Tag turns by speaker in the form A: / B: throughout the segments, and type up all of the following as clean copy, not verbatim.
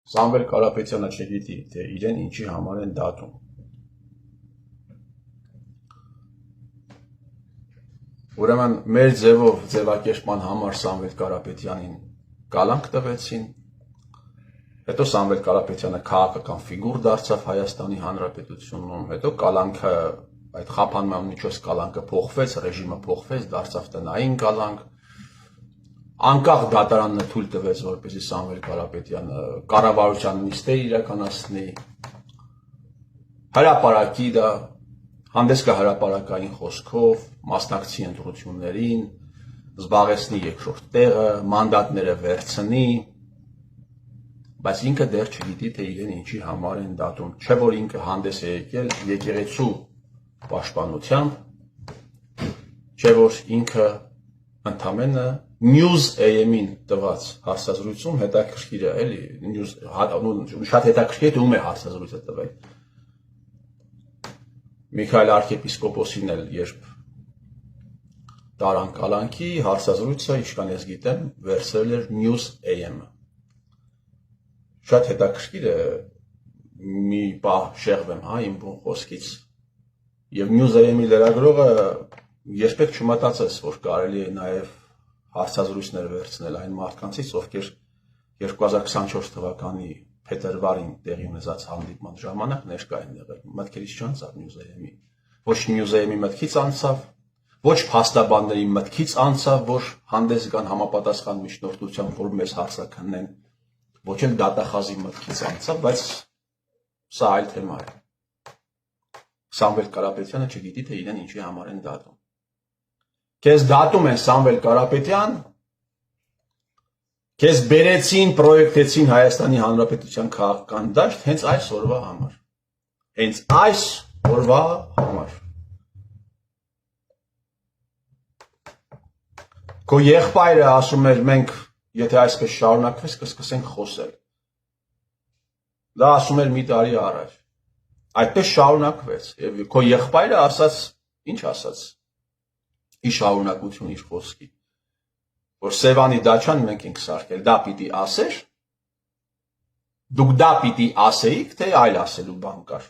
A: Սամվել Կարապետյանը չգիտի, թե իրեն ինչի համար են դատում։ Ուրեմն մեր ձևով ձևակերպման համար Սամվել Կարապետյանին կալանք տվեցին, հետո Սամվել Կարապետյանը քաղաքական ֆիգուր դարձավ Հայաստանի Հանրապետությունում, հետո կալանքը, այդ խափանման միջոց կալանքը փոխվեց, ռեժիմը փոխվեց, դարձավ տնային կալանք, անկախ դատարանն թույլ տվեց, որպեսզի Սամվել Կարապետյանը կառավարության նիստեր իրականացնի, հրապարակի դա, հանդես գա հրապարակային խոսքով, մասնակցի ընտրություններին, զբաղեցնի երկրորդ տեղը, մանդատները վերցնի, բայց ինքը դեռ չգիտի, թե իրեն ինչի համար են դատում, չէ որ ինքը հանդես է եկել եկեղեցու պաշտպանությամբ, չէ որ ինքը ընդամենը News AM-ին տված հարցազրույցում հետաքրքիր է, էլի, շատ հետաքրքիր է ում է հարցազրույցը տվել։ Միքայել arczepiskoposին էլ երբ տարան կալանքի հարցազրույցը, ինչքան ես գիտեմ, վերցրել էր News AM-ը։ Շատ հետաքրքիր է, մի պահ շեղվեմ, իմ բուն խոսքից, եւ News AM-ի լրագրողը երբեք չմտածեց, որ կարելի է նաեւ հարցազրույցներ վերցնել այն մարդկանցից, ովքեր 2024 թվականի փետրվարին տեղի ունեցած հանդիպման ժամանակ ներկա են եղել, մտքերից չանցավ News AM-ի, ոչ News AM-ի մտքից անցավ, ոչ փաստաբանների մտքից անցավ, որ հանդես գան համապատասխան միջնորդությամբ, որ մեզ հարցաքննեն, ոչ էլ դատախազի մտքից անցավ, բայց սա այլ թեմա է։ Սամվել Կարապետյանը չգիտի, թե իրեն ինչի համար են դատում։ Քեզ դատում են Սամվել Կարապետյան, քեզ բերեցին, պրոյեկտեցին Հայաստանի Հանրապետության քաղաքական դաշտ հենց այս օրվա համար։ Հենց այս օրվա համար։ Քո եղբայրը ասում էր, մենք եթե այսպես շարունակվես, կսկսենք խոսել։ Դա ասում էր մի տարի առաջ։ Այդպես շարունակվեց, եւ քո եղբայրը ասաց, ինչ ասաց։ Ի շարունակություն իր խոսքի, որ Սևանի դաչան մենք ենք սարքել, դա պիտի ասեր, դուք դա պիտի ասեիք, թե այլ ասելու բան կար։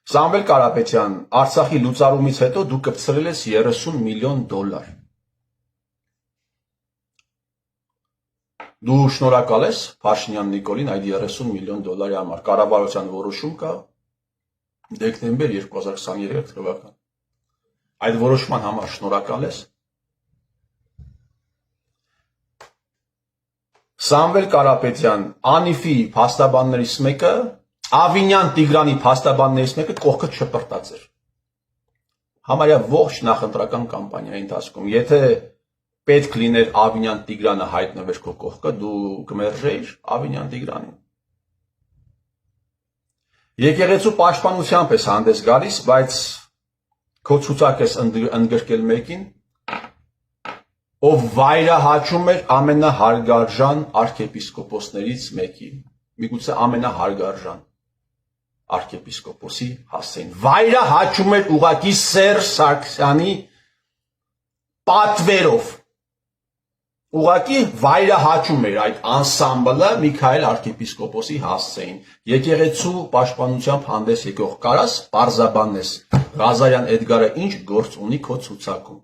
A: Սամվել Կարապետյան, Արցախի լուծարումից հետո դու կպցրել ես $30 միլիոն։ Դու շնորհակալ ես Փաշինյան Նիկոլին այդ $30 միլիոն համար, կառավարության որոշում կա դեկտեմբեր 2023 թվական։ Այդ որոշման համար շնորհակալ ես։ Սամվել Կարապետյան, Անիֆի փաստաբաններից մեկը, Ավինյան Տիգրանի փաստաբաններից մեկը կողքը չպրտած էր։ Համարյա ողջ նախընտրական կամպանիայի ընթացքում, եթե պետք լիներ Ավինյան Տիգրանը հայտնվեր քո կողքը, դու կմերժեիր Ավինյան Տիգրանին։ Եկեղեցու պաշտպանությամբ ես հանդես գալիս, բայց քո ցուցակ ես ընդգրկել մեկին, ով վայրահաչում էր ամենահարգարժան arczepiskoposներից մեկի, միգուցե ամենահարգարժան arczepiskoposi հասցեին, վայրահաչում էր ուղղակի Սերժ Սարգսյանի պատվերով, ուղղակի վայրահաչում էր այդ անսամբլը Միքայել arczepiskoposi հասցեին, եկեղեցու պաշտպանությամբ հանդես եկող կարաս պարզաբանես, Ղազարյան Էդգարը ինչ գործ ունի քո ցուցակում։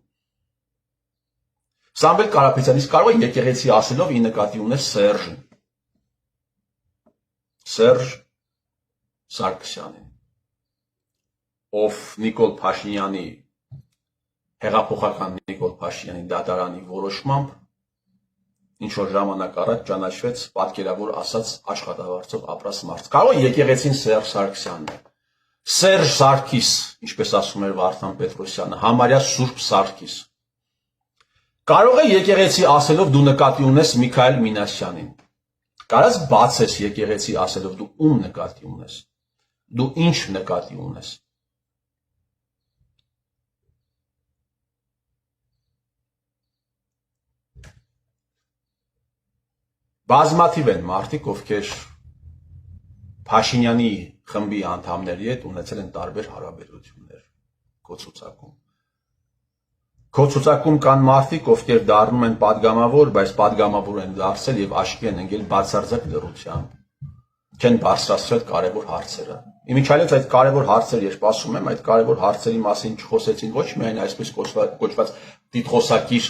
A: Սամվել Կարապետյանից կարող է եկեղեցի ասելով ի նկատի ունես Սերժին, Սերժ Սարգսյանին, ով Նիկոլ Փաշինյանի, հեղափոխական Նիկոլ Փաշինյանի դատարանի որոշմամբ ինչ որ ժամանակ առաջ ճանաչվեց պատկերավոր ասած աշխատավարձով ապրած մարդ։ Կարող է եկեղեցին Սերժ Սարգսյանն է։ Սերժ Սարգիս, ինչպես ասում էր Վարդան Պետրոսյանը, համարյա Սուրբ Սարգիս։ Կարող է եկեղեցի ասելով դու նկատի ունես Միքայել Մինասյանին։ Կարաս բացես եկեղեցի ասելով դու ում նկատի ունես։ Դու ինչ նկատի ունես։ Բազմաթիվ են մարդիկ, ովքեր Փաշինյանի խմբի անդամների հետ ունեցել են տարբեր հարաբերություններ քո ցուցակում։ Քո ցուցակում կան մարդիկ, ովքեր դառնում են падգամավոր, բայց падգամավոր են դարձել եւ աչքի են ընկել բացարձակ լրությամբ։ Չեն բարձրացրել կարևոր հարցերը։ Իմիջիայլոց այդ կարևոր հարցերը, երբ ասում եմ, այդ կարևոր հարցերի մասին չխոսեցին ոչ միայն այսպես կոչված տիտղոսակիր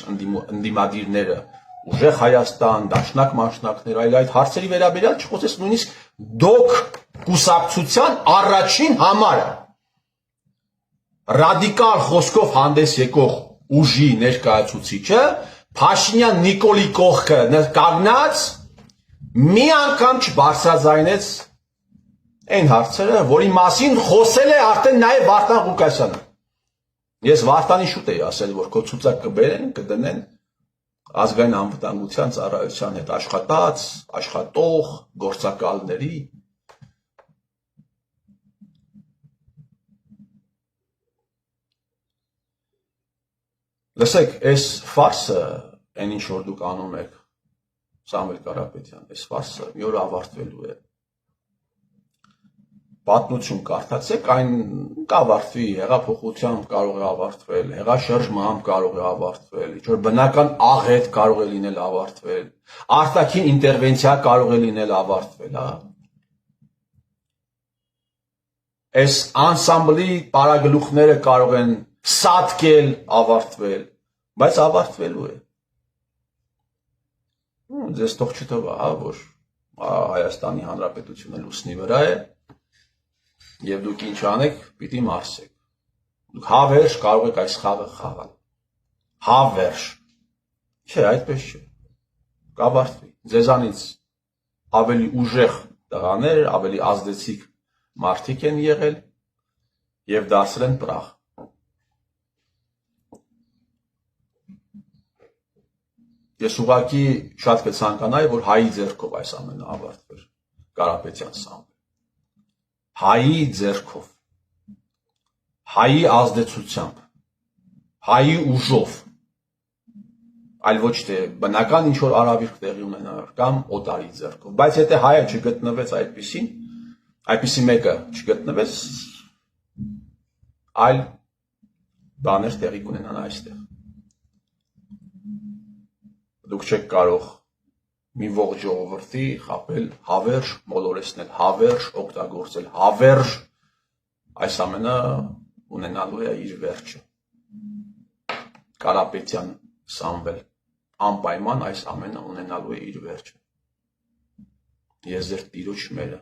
A: ընդդիմադիրները, ուժեղ Հայաստան, դաշնակ մասնակներ, այլ այդ հարցերի վերաբերյալ չխոսեց նույնիսկ դոկ կուսակցության առաջին համարը։ Ռադիկալ խոսքով հանդես եկող ուժի ներկայացուցիչը Փաշինյան Նիկոլի կողքը կանգնած մի անգամ չբարձրաձայնեց այն հարցերը, որի մասին խոսել է արդեն նաև Վարդան Ղուկասյանը։ Ես Վարդանի շուտ էի ասել, որ քո ցուցակ կբերեն, կդնեն ազգային անվտանգության ծառայության հետ աշխատած, աշխատող գործակալների։ Լսեք, այս ֆարսը, այն ինչ որ դուք անում եք, Սամվել Կարապետյան, այս ֆարսը մի օր ավարտվելու է։ Պատմություն կարդացեք, այն կավարտվի, հեղափոխությամբ կարող է ավարտվել, հեղաշրջմամբ կարող է ավարտվել, ինչ-որ բնական աղետ կարող է լինել ավարտվել, արտաքին ինտերվենցիա կարող է լինել ավարտվել, հա։ Այս անսամբլի պարագլուխները կարող են սատկել ավարտվել, բայց ավարտվելու է։ Ձեզ թող չթվա, հա, որ Հայաստանի Հանրապետությունը լուսնի վրա է, եւ դուք ինչ անեք, պիտի մարսեք։ Դուք հավերժ կարող եք այս խաղը խաղալ։ Հավերժ։ Չէ, այդպես չէ։ Կավարտվի։ Ձեզանից ավելի ուժեղ տղաներ, ավելի ազդեցիկ մարդիկ են եղել եւ դարձել են պրախ։ Ես ուղղակի շատ կցանկանայի, որ հայի ձեռքով այս ամենը ավարտվեր։ Կարապետյան Սամվել։ Հայի ձեռքով, հայի ազդեցությամբ, հայի ուժով, այլ ոչ թե բնական ինչ որ արավիրք տեղի ունենար կամ օտարի ձեռքով, բայց եթե հայը չգտնվեց այդպիսի մեկը չգտնվեց, այլ բաներ տեղի կունենան այստեղ։ Դուք չեք կարող մի ողջ ժողովրդի խաբել, հավերժ մոլորեցնել, հավերժ օգտագործել, հավերժ այս ամենը ունենալու է իր վերջը։ Կարապետյան Սամվել անպայման այս ամենը ունենալու է իր վերջը։ Ես ձեր տիրոջ մերը